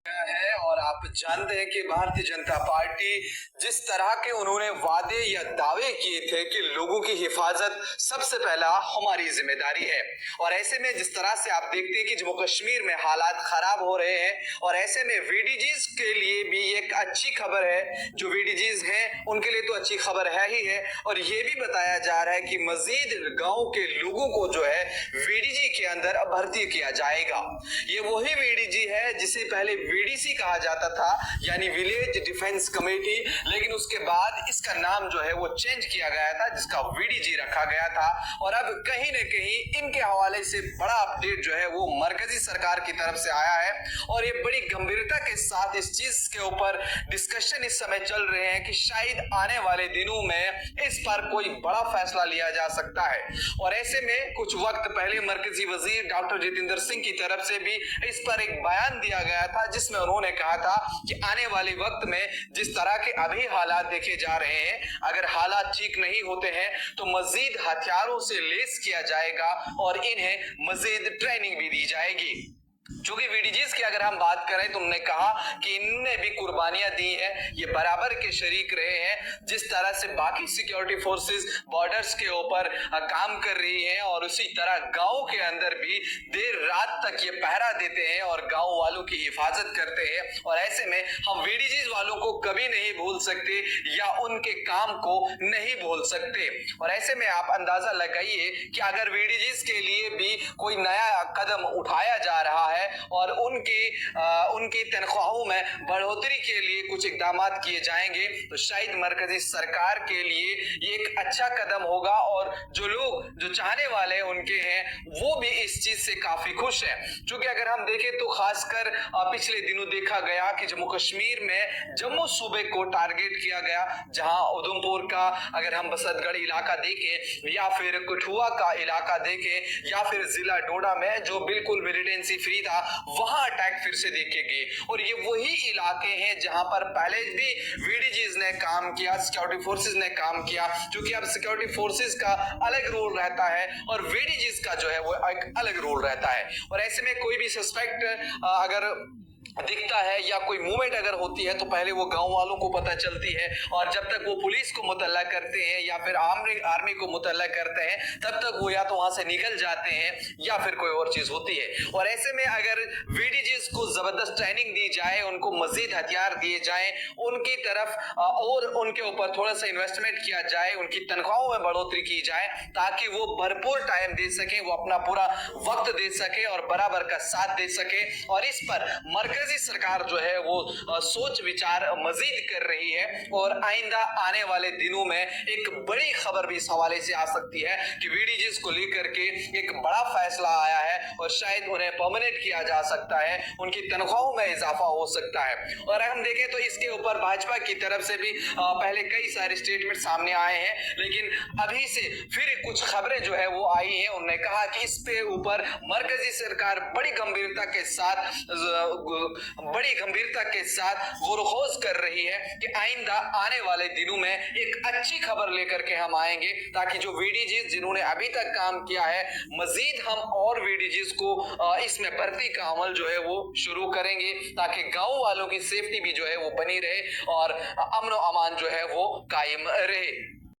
है और आप जानते हैं कि भारतीय जनता पार्टी जिस तरह के उन्होंने वादे या दावे किए थे कि लोगों की हिफाजत सबसे पहला हमारी जिम्मेदारी है, और ऐसे में जिस तरह से आप देखते हैं कि जम्मू कश्मीर में हालात खराब हो रहे हैं, और ऐसे में वीडीजीज के लिए भी एक अच्छी खबर है। जो वीडीजीज हैं उनके लिए तो अच्छी खबर है ही है, और ये भी बताया जा रहा है कि मजीद गांव के लोगों को जो है वीडीजी के अंदर भर्ती किया जाएगा। ये वही वीडीजी है जिसे पहले वीडीसी कहा जाता था, यानी विलेज डिफेंस कमेटी, लेकिन उसके बाद इसका नाम जो है वो चेंज किया गया था, जिसका वीडीजी रखा गया था। और अब कहीं न कहीं इनके हवाले से बड़ा अपडेट जो है वो मरकजी सरकार की तरफ से आया है, और ये बड़ी गंभीरता के साथ इस चीज के ऊपर डिस्कशन इस समय चल रहे हैं कि शायद आने वाले दिनों में इस पर कोई बड़ा फैसला लिया जा सकता है। और ऐसे में कुछ वक्त पहले मरकजी वजीर डॉक्टर जितेंद्र सिंह की तरफ से भी इस पर एक बयान दिया गया था, जिसमें उन्होंने कहा था कि आने वाले वक्त में जिस तरह के अभी हालात देखे जा रहे हैं, अगर हालात ठीक नहीं होते हैं तो मजीद हथियारों से लेस किया जाएगा और इन्हें मजीद ट्रेनिंग भी दी जाएगी। चूंकि वीडीजीज की अगर हम बात करें तो उन्होंने कहा कि इनने भी कुर्बानियां दी है, ये बराबर के शरीक रहे हैं। जिस तरह से बाकी सिक्योरिटी फोर्सेस बॉर्डर्स के ऊपर काम कर रही हैं, और उसी तरह गांव के अंदर भी देर रात तक ये पहरा देते हैं और गांव वालों की हिफाजत करते हैं। और ऐसे में हम वीडीजीज वालों को कभी नहीं भूल सकते या उनके काम को नहीं भूल सकते। और ऐसे में आप अंदाजा लगाइए कि अगर वीडीजीज के लिए भी कोई नया कदम उठाया जा रहा है और उनकी तनख्वाहों में बढ़ोतरी के लिए कुछ इकदाम किए जाएंगे, तो शायद मरकजी सरकार के लिए ये एक अच्छा कदम होगा, और जो लोग जो चाहने वाले उनके हैं वो भी इस चीज से काफी खुश हैं। क्योंकि अगर हम देखें तो खासकर पिछले दिनों देखा गया कि जम्मू कश्मीर में जम्मू सूबे को टारगेट किया गया, जहां उधमपुर का अगर हम बसंतगढ़ इलाका देखें या फिर कठुआ का इलाका देखें या फिर जिला डोडा में जो बिल्कुल मिलिटेंसी फ्री था, वहां अटैक फिर से देखे गए। और ये वही इलाके हैं जहां पर पहले भी वीडीजीज ने काम किया, सिक्योरिटी फोर्सेस ने काम किया। क्योंकि अब सिक्योरिटी फोर्सेस का अलग रोल रहता है और वीडीजीज का जो है वो एक अलग रोल रहता है। और ऐसे में कोई भी सस्पेक्ट अगर दिखता है या कोई मूवमेंट अगर होती है तो पहले वो गांव वालों को पता चलती है, और जब तक वो पुलिस को मुतल्ला करते हैं या फिर आर्मी को मुतल्ला करते हैं, तब तक वो या तो वहां से निकल जाते हैं या फिर कोई और चीज होती है। और ऐसे में अगर वीडीजीज को जबरदस्त ट्रेनिंग दी जाए, उनको मजीद हथियार दिए जाएं, उनकी तरफ और उनके ऊपर थोड़ा सा इन्वेस्टमेंट किया जाए, उनकी तनख्वाहों में बढ़ोतरी की जाए, ताकि वो भरपूर टाइम दे सके, वो अपना पूरा वक्त दे सके और बराबर का साथ दे सके। और इस पर मरकजी सरकार जो है वो सोच विचार मजीद कर रही है, और आइंदा आने वाले दिनों में एक बड़ी खबर भी इस हवाले से आ सकती है कि वीडीजीज को लेकर के एक बड़ा फैसला आया है, और शायद उन्हें परमानेंट किया जा सकता है, उनकी तनख्वाहों में इजाफा हो सकता है। और हम देखें तो इसके ऊपर भाजपा की तरफ से भी पहले कई सारे स्टेटमेंट सामने आए हैं, लेकिन अभी से फिर कुछ खबरें जो है वो आई हैं। उन्होंने कहा कि इस पे ऊपर मरकजी सरकार बड़ी गंभीरता के साथ गुरखोज कर रही है कि आइंदा आने वाले दिनों में एक अच्छी खबर लेकर के हम आएंगे, ताकि जो वीडीजीज जिन्होंने अभी तक काम किया है, मजीद हम और वीडीजीज को इसमें भर्ती का अमल जो है वो शुरू करेंगे, ताकि गांव वालों की सेफ्टी भी जो है वो बनी रहे और अमन और अमान जो है वो कायम रहे।